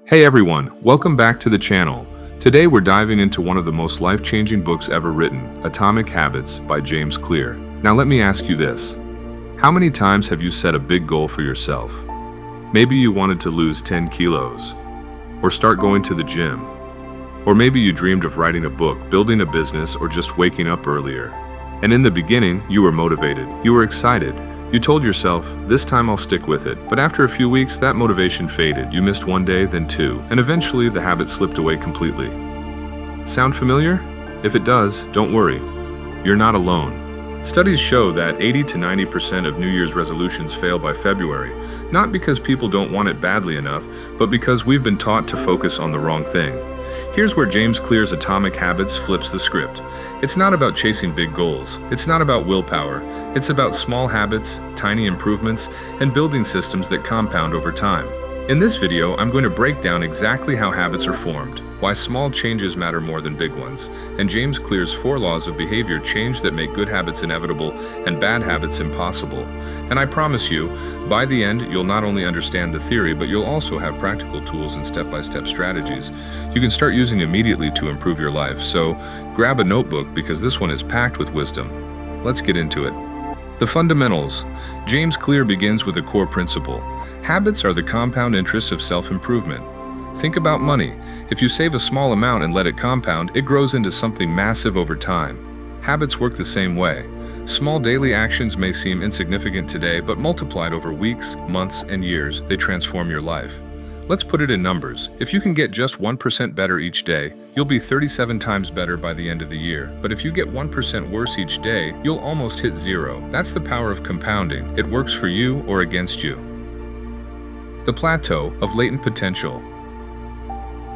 Hey everyone, welcome back to the channel. Today we're diving into one of the most life-changing books ever written, Atomic Habits by James Clear. Now let me ask you this. How many times have you set a big goal for yourself? Maybe you wanted to lose 10 kilos, or start going to the gym. Or maybe you dreamed of writing a book, building a business, or just waking up earlier. And in the beginning, you were motivated, you were excited. You told yourself, this time I'll stick with it. But after a few weeks, that motivation faded. You missed one day, then two, and eventually the habit slipped away completely. Sound familiar? If it does, don't worry. You're not alone. Studies show that 80 to 90% of New Year's resolutions fail by February, not because people don't want it badly enough, but because we've been taught to focus on the wrong thing. Here's where James Clear's Atomic Habits flips the script. It's not about chasing big goals. It's not about willpower. It's about small habits, tiny improvements, and building systems that compound over time. In this video, I'm going to break down exactly how habits are formed, why small changes matter more than big ones, and James Clear's 4 laws of behavior change that make good habits inevitable and bad habits impossible. And I promise you, by the end, you'll not only understand the theory, but you'll also have practical tools and step-by-step strategies you can start using immediately to improve your life. So grab a notebook because this one is packed with wisdom. Let's get into it. The fundamentals. James Clear begins with a core principle. Habits are the compound interest of self-improvement. Think about money. If you save a small amount and let it compound, it grows into something massive over time. Habits work the same way. Small daily actions may seem insignificant today, but multiplied over weeks, months, and years, they transform your life. Let's put it in numbers. If you can get just 1% better each day, you'll be 37 times better by the end of the year. But if you get 1% worse each day, you'll almost hit 0. That's the power of compounding. It works for you or against you. The Plateau of Latent Potential.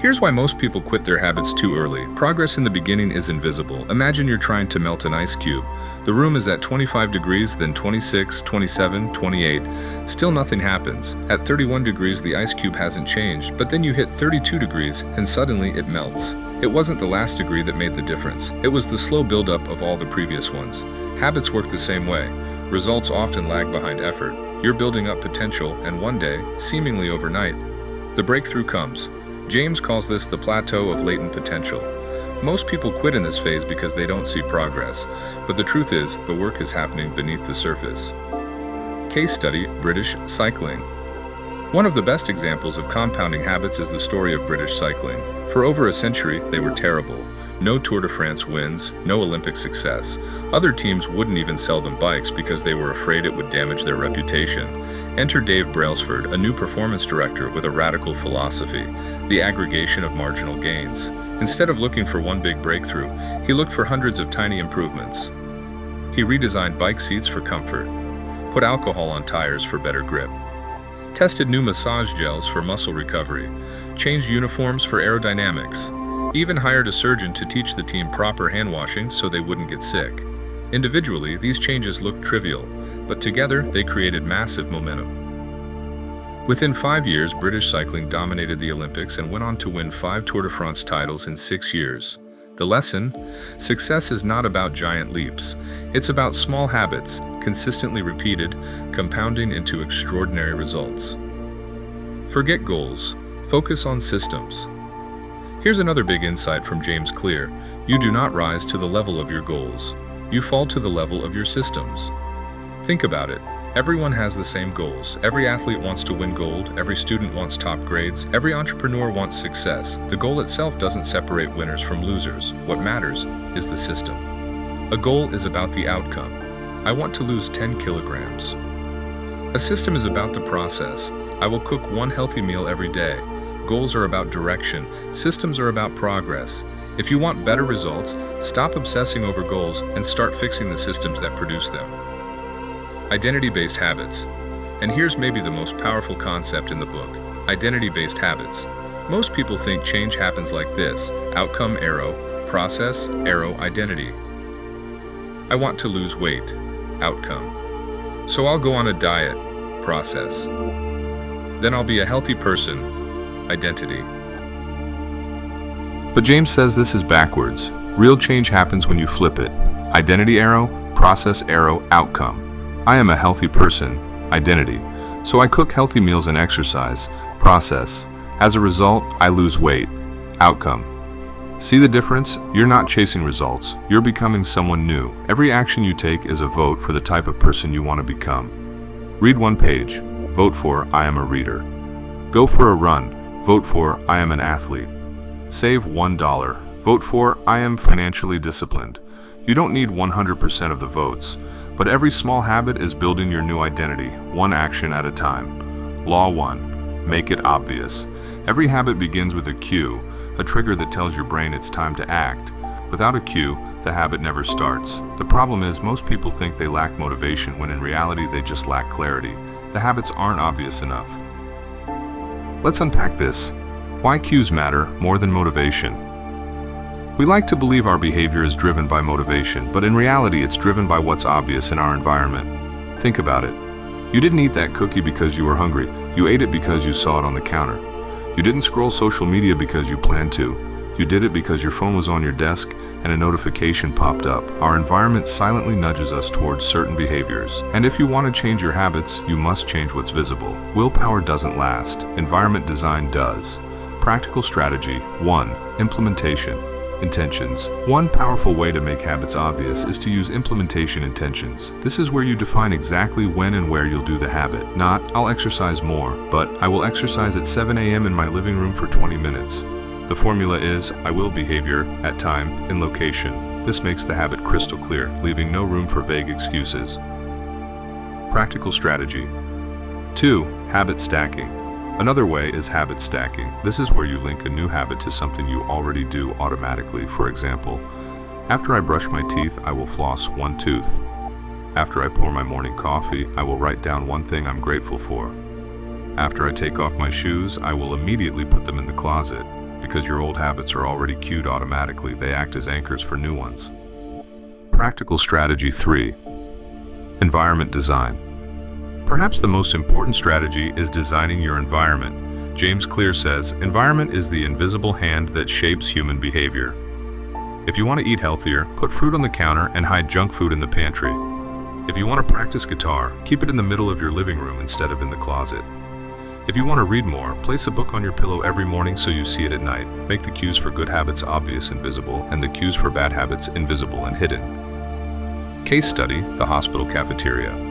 Here's why most people quit their habits too early. Progress in the beginning is invisible. Imagine you're trying to melt an ice cube. The room is at 25 degrees, then 26, 27, 28. Still nothing happens. At 31 degrees, the ice cube hasn't changed, but then you hit 32 degrees, and suddenly it melts. It wasn't the last degree that made the difference. It was the slow buildup of all the previous ones. Habits work the same way. Results often lag behind effort. You're building up potential, and one day, seemingly overnight, the breakthrough comes. James calls this the Plateau of Latent Potential. Most people quit in this phase because they don't see progress, but the truth is, the work is happening beneath the surface. Case study, British cycling. One of the best examples of compounding habits is the story of British cycling. For over a century, they were terrible. No Tour de France wins, no Olympic success. Other teams wouldn't even sell them bikes because they were afraid it would damage their reputation. Enter Dave Brailsford, a new performance director with a radical philosophy, the aggregation of marginal gains. Instead of looking for one big breakthrough, he looked for hundreds of tiny improvements. He redesigned bike seats for comfort, put alcohol on tires for better grip, tested new massage gels for muscle recovery, changed uniforms for aerodynamics, even hired a surgeon to teach the team proper hand washing so they wouldn't get sick. Individually, these changes looked trivial, but together they created massive momentum. Within 5 years, British cycling dominated the Olympics and went on to win 5 Tour de France titles in 6 years. The lesson? Success is not about giant leaps. It's about small habits, consistently repeated, compounding into extraordinary results. Forget goals. Focus on systems. Here's another big insight from James Clear. You do not rise to the level of your goals. You fall to the level of your systems. Think about it. Everyone has the same goals. Every athlete wants to win gold. Every student wants top grades. Every entrepreneur wants success. The goal itself doesn't separate winners from losers. What matters is the system. A goal is about the outcome. I want to lose 10 kilograms. A system is about the process. I will cook 1 healthy meal every day. Goals are about direction. Systems are about progress. If you want better results, stop obsessing over goals and start fixing the systems that produce them. Identity-based habits. And here's maybe the most powerful concept in the book, identity-based habits. Most people think change happens like this: outcome arrow, process arrow, identity. I want to lose weight, outcome. So I'll go on a diet, process. Then I'll be a healthy person, identity. But James says this is backwards. Real change happens when you flip it. Identity arrow, process arrow, outcome. I am a healthy person, identity. So I cook healthy meals and exercise, process. As a result, I lose weight. Outcome. See the difference? You're not chasing results. You're becoming someone new. Every action you take is a vote for the type of person you want to become. Read one page. Vote for I am a reader. Go for a run. Vote for I am an athlete. Save $1. Vote for I am financially disciplined. You don't need 100% of the votes, but every small habit is building your new identity, one action at a time. Law 1. Make it obvious. Every habit begins with a cue, a trigger that tells your brain it's time to act. Without a cue, the habit never starts. The problem is most people think they lack motivation when in reality they just lack clarity. The habits aren't obvious enough. Let's unpack this. Why cues matter more than motivation. We like to believe our behavior is driven by motivation, but in reality it's driven by what's obvious in our environment. Think about it. You didn't eat that cookie because you were hungry. You ate it because you saw it on the counter. You didn't scroll social media because you planned to. You did it because your phone was on your desk and a notification popped up. Our environment silently nudges us towards certain behaviors. And if you want to change your habits, you must change what's visible. Willpower doesn't last. Environment design does. Practical strategy. 1. Implementation. Intentions. One powerful way to make habits obvious is to use implementation intentions. This is where you define exactly when and where you'll do the habit. Not, I'll exercise more, but I will exercise at 7 a.m. in my living room for 20 minutes. The formula is, I will behavior, at time, in location. This makes the habit crystal clear, leaving no room for vague excuses. Practical strategy. 2. Habit stacking. Another way is habit stacking. This is where you link a new habit to something you already do automatically. For example, after I brush my teeth, I will floss one tooth. After I pour my morning coffee, I will write down one thing I'm grateful for. After I take off my shoes, I will immediately put them in the closet. Because your old habits are already cued automatically, they act as anchors for new ones. Practical strategy 3. Environment design. Perhaps the most important strategy is designing your environment. James Clear says, environment is the invisible hand that shapes human behavior. If you want to eat healthier, put fruit on the counter and hide junk food in the pantry. If you want to practice guitar, keep it in the middle of your living room instead of in the closet. If you want to read more, place a book on your pillow every morning so you see it at night. Make the cues for good habits obvious and visible, and the cues for bad habits invisible and hidden. Case study, the hospital cafeteria.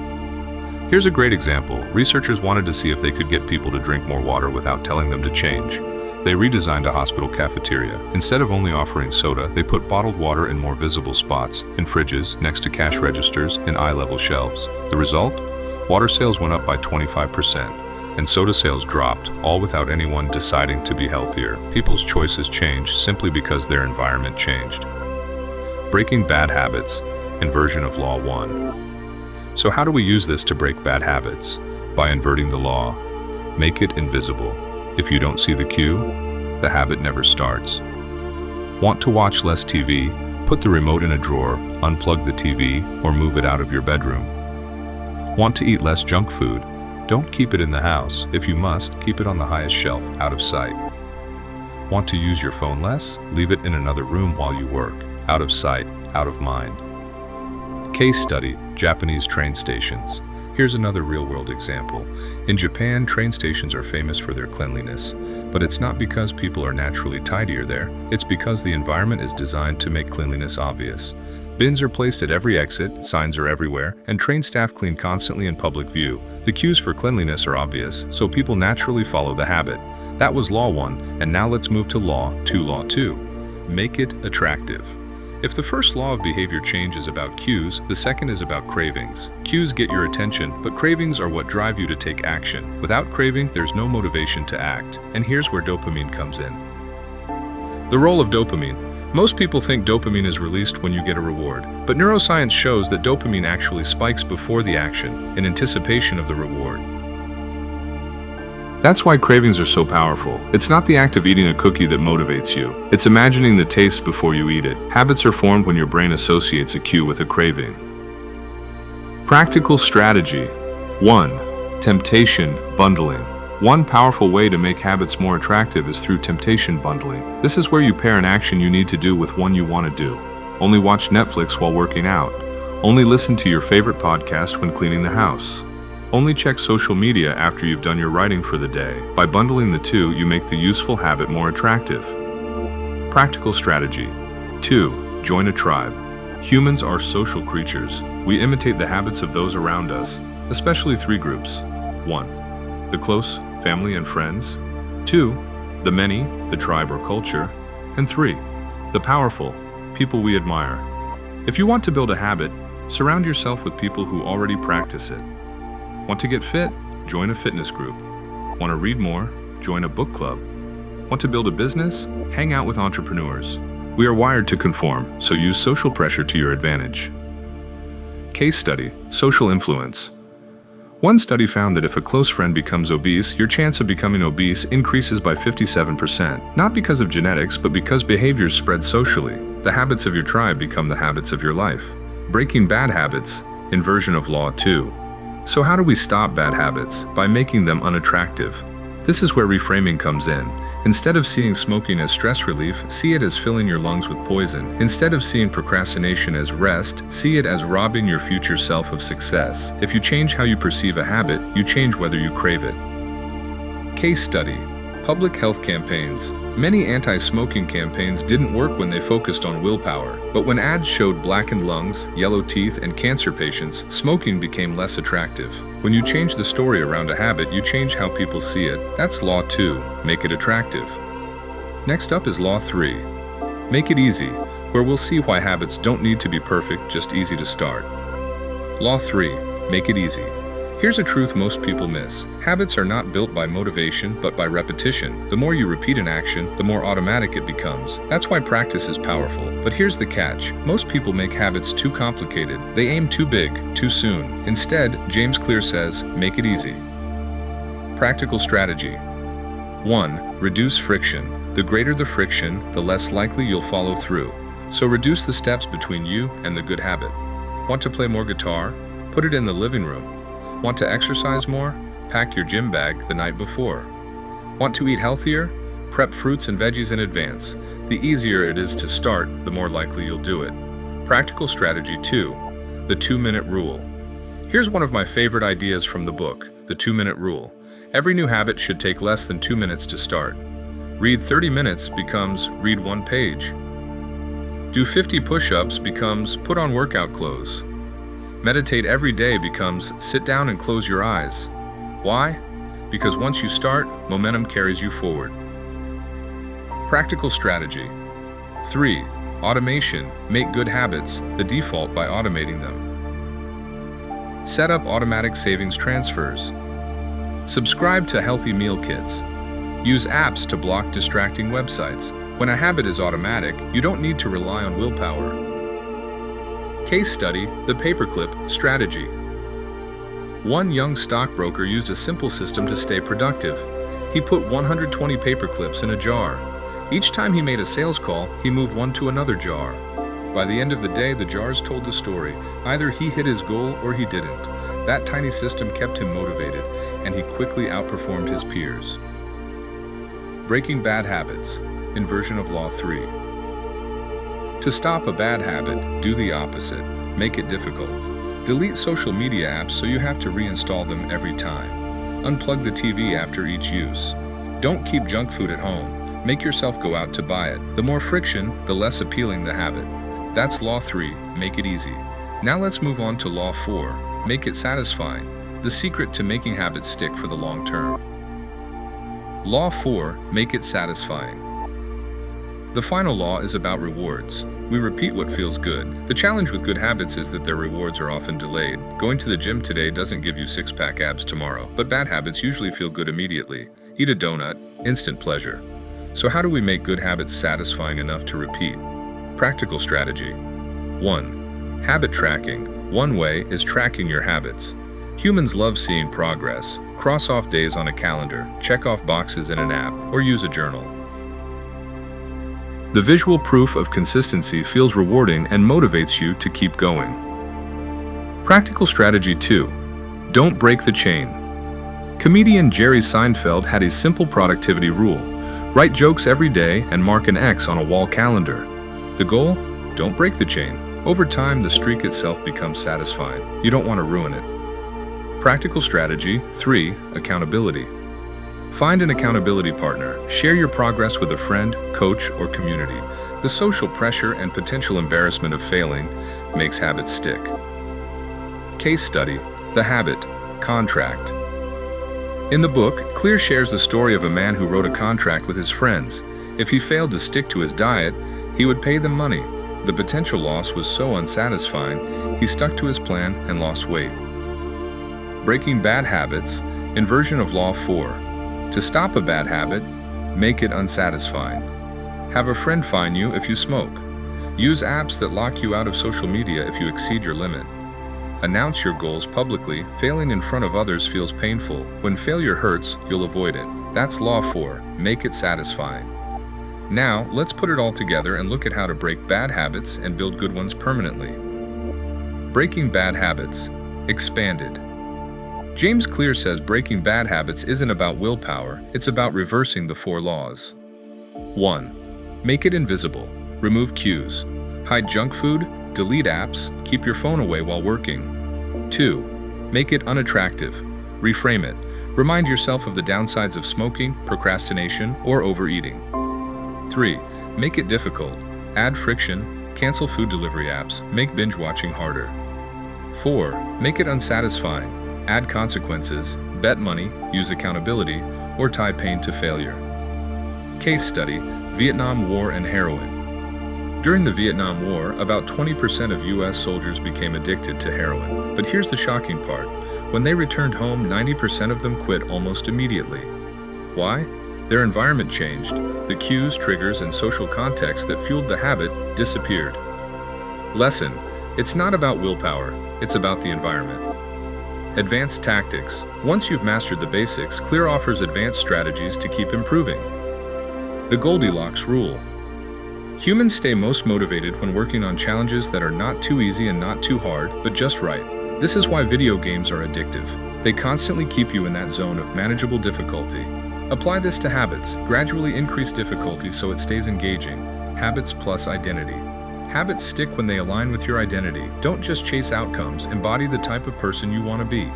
Here's a great example. Researchers wanted to see if they could get people to drink more water without telling them to change. They redesigned a hospital cafeteria. Instead of only offering soda, they put bottled water in more visible spots, in fridges, next to cash registers, and eye-level shelves. The result? Water sales went up by 25%, and soda sales dropped, all without anyone deciding to be healthier. People's choices changed simply because their environment changed. Breaking bad habits, inversion of Law 1. So how do we use this to break bad habits? By inverting the law. Make it invisible. If you don't see the cue, the habit never starts. Want to watch less TV? Put the remote in a drawer, unplug the TV, or move it out of your bedroom. Want to eat less junk food? Don't keep it in the house. If you must, keep it on the highest shelf, out of sight. Want to use your phone less? Leave it in another room while you work. Out of sight, out of mind. Case study, Japanese train stations. Here's another real-world example. In Japan, train stations are famous for their cleanliness, but it's not because people are naturally tidier there. It's because the environment is designed to make cleanliness obvious. Bins are placed at every exit, signs are everywhere, and train staff clean constantly in public view. The cues for cleanliness are obvious, so people naturally follow the habit. That was Law 1, and now let's move to Law 2. Law 2. Make it attractive. If the first law of behavior change is about cues, the second is about cravings. Cues get your attention, but cravings are what drive you to take action. Without craving, there's no motivation to act. And here's where dopamine comes in. The role of dopamine. Most people think dopamine is released when you get a reward, but neuroscience shows that dopamine actually spikes before the action, in anticipation of the reward. That's why cravings are so powerful. It's not the act of eating a cookie that motivates you. It's imagining the taste before you eat it. Habits are formed when your brain associates a cue with a craving. Practical strategy. 1. Temptation bundling. One powerful way to make habits more attractive is through temptation bundling. This is where you pair an action you need to do with one you want to do. Only watch Netflix while working out. Only listen to your favorite podcast when cleaning the house. Only check social media after you've done your writing for the day. By bundling the two, you make the useful habit more attractive. Practical strategy. 2. Join a tribe. Humans are social creatures. We imitate the habits of those around us, especially 3 groups. 1. The close, family and friends. 2. The many, the tribe or culture. And 3. The powerful, people we admire. If you want to build a habit, surround yourself with people who already practice it. Want to get fit? Join a fitness group. Want to read more? Join a book club. Want to build a business? Hang out with entrepreneurs. We are wired to conform, so use social pressure to your advantage. Case study: social influence. One study found that if a close friend becomes obese, your chance of becoming obese increases by 57%. Not because of genetics, but because behaviors spread socially. The habits of your tribe become the habits of your life. Breaking bad habits, inversion of law 2. So how do we stop bad habits? By making them unattractive. This is where reframing comes in. Instead of seeing smoking as stress relief, see it as filling your lungs with poison. Instead of seeing procrastination as rest, see it as robbing your future self of success. If you change how you perceive a habit, you change whether you crave it. Case study: public health campaigns. Many anti-smoking campaigns didn't work when they focused on willpower, but when ads showed blackened lungs, yellow teeth, and cancer patients, smoking became less attractive. When you change the story around a habit, you change how people see it. That's Law 2, make it attractive. Next up is Law 3, make it easy, where we'll see why habits don't need to be perfect, just easy to start. Law 3, make it easy. Here's a truth most people miss. Habits are not built by motivation, but by repetition. The more you repeat an action, the more automatic it becomes. That's why practice is powerful. But here's the catch. Most people make habits too complicated. They aim too big, too soon. Instead, James Clear says, make it easy. Practical strategy. 1. Reduce friction. The greater the friction, the less likely you'll follow through. So reduce the steps between you and the good habit. Want to play more guitar? Put it in the living room. Want to exercise more? Pack your gym bag the night before. Want to eat healthier? Prep fruits and veggies in advance. The easier it is to start, the more likely you'll do it. Practical strategy 2. The 2-minute rule. Here's one of my favorite ideas from the book, the 2-minute rule. Every new habit should take less than 2 minutes to start. Read 30 minutes becomes read 1 page. Do 50 push-ups becomes put on workout clothes. Meditate every day becomes sit down and close your eyes. Why? Because once you start, momentum carries you forward. Practical strategy. 3. Automation. Make good habits the default by automating them. Set up automatic savings transfers. Subscribe to healthy meal kits. Use apps to block distracting websites. When a habit is automatic, you don't need to rely on willpower. Case study, the paperclip strategy. One young stockbroker used a simple system to stay productive. He put 120 paperclips in a jar. Each time he made a sales call, he moved one to another jar. By the end of the day, the jars told the story. Either he hit his goal or he didn't. That tiny system kept him motivated, and he quickly outperformed his peers. Breaking bad habits, inversion of Law 3. To stop a bad habit, do the opposite. Make it difficult. Delete social media apps so you have to reinstall them every time. Unplug the TV after each use. Don't keep junk food at home. Make yourself go out to buy it. The more friction, the less appealing the habit. That's Law 3, make it easy. Now let's move on to Law 4, make it satisfying. The secret to making habits stick for the long term. Law 4, make it satisfying. The final law is about rewards. We repeat what feels good. The challenge with good habits is that their rewards are often delayed. Going to the gym today doesn't give you six-pack abs tomorrow, but bad habits usually feel good immediately. Eat a donut, instant pleasure. So how do we make good habits satisfying enough to repeat? Practical strategy. 1. Habit tracking. One way is tracking your habits. Humans love seeing progress. Cross off days on a calendar, check off boxes in an app, or use a journal. The visual proof of consistency feels rewarding and motivates you to keep going. Practical strategy 2. Don't break the chain. Comedian Jerry Seinfeld had a simple productivity rule. Write jokes every day and mark an X on a wall calendar. The goal? Don't break the chain. Over time, the streak itself becomes satisfying. You don't want to ruin it. Practical strategy 3. Accountability. Find an accountability partner. Share your progress with a friend, coach, or community. The social pressure and potential embarrassment of failing makes habits stick. Case study: The Habit, Contract. In the book, Clear shares the story of a man who wrote a contract with his friends. If he failed to stick to his diet, he would pay them money. The potential loss was so unsatisfying, he stuck to his plan and lost weight. Breaking bad habits, inversion of Law 4. To stop a bad habit, make it unsatisfying. Have a friend fine you if you smoke. Use apps that lock you out of social media if you exceed your limit. Announce your goals publicly. Failing in front of others feels painful. When failure hurts, you'll avoid it. That's Law 4. Make it satisfying. Now, let's put it all together and look at how to break bad habits and build good ones permanently. Breaking bad habits. Expanded. James Clear says breaking bad habits isn't about willpower, it's about reversing the 4 laws. 1. Make it invisible. Remove cues. Hide junk food, delete apps, keep your phone away while working. 2. Make it unattractive. Reframe it. Remind yourself of the downsides of smoking, procrastination, or overeating. 3. Make it difficult. Add friction, cancel food delivery apps, make binge watching harder. 4. Make it unsatisfying. Add consequences, bet money, use accountability, or tie pain to failure. Case study: Vietnam War and heroin. During the Vietnam War, about 20% of U.S. soldiers became addicted to heroin. But here's the shocking part. When they returned home, 90% of them quit almost immediately. Why? Their environment changed. The cues, triggers, and social context that fueled the habit disappeared. Lesson: it's not about willpower, it's about the environment. Advanced tactics. Once you've mastered the basics, Clear offers advanced strategies to keep improving. The Goldilocks rule. Humans stay most motivated when working on challenges that are not too easy and not too hard, but just right. This is why video games are addictive. They constantly keep you in that zone of manageable difficulty. Apply this to habits. Gradually increase difficulty so it stays engaging. Habits plus identity. Habits stick when they align with your identity. Don't just chase outcomes, embody the type of person you want to be.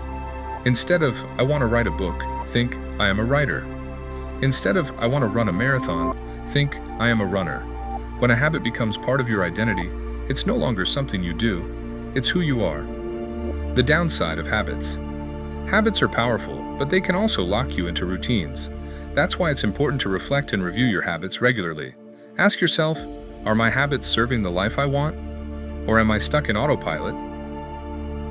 Instead of, I want to write a book, think, I am a writer. Instead of, I want to run a marathon, think, I am a runner. When a habit becomes part of your identity, it's no longer something you do, it's who you are. The downside of habits. Habits are powerful, but they can also lock you into routines. That's why it's important to reflect and review your habits regularly. Ask yourself, are my habits serving the life I want? Or am I stuck in autopilot?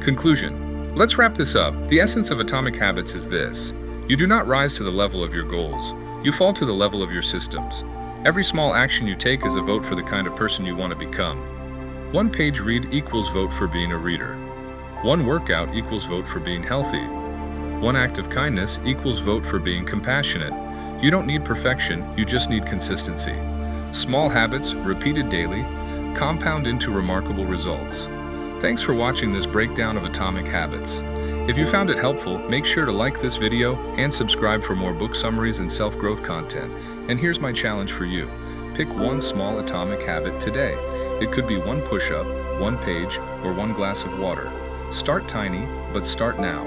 Conclusion. Let's wrap this up. The essence of Atomic Habits is this. You do not rise to the level of your goals. You fall to the level of your systems. Every small action you take is a vote for the kind of person you want to become. 1 page read equals vote for being a reader. 1 workout equals vote for being healthy. 1 act of kindness equals vote for being compassionate. You don't need perfection, you just need consistency. Small habits, repeated daily, compound into remarkable results. Thanks for watching this breakdown of Atomic Habits. If you found it helpful, make sure to like this video and subscribe for more book summaries and self-growth content. And here's my challenge for you. Pick 1 small atomic habit today. It could be 1 push-up, 1 page, or 1 glass of water. Start tiny, but start now.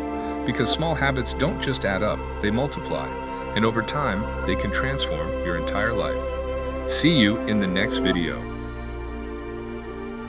Because small habits don't just add up, they multiply. And over time, they can transform your entire life. See you in the next video.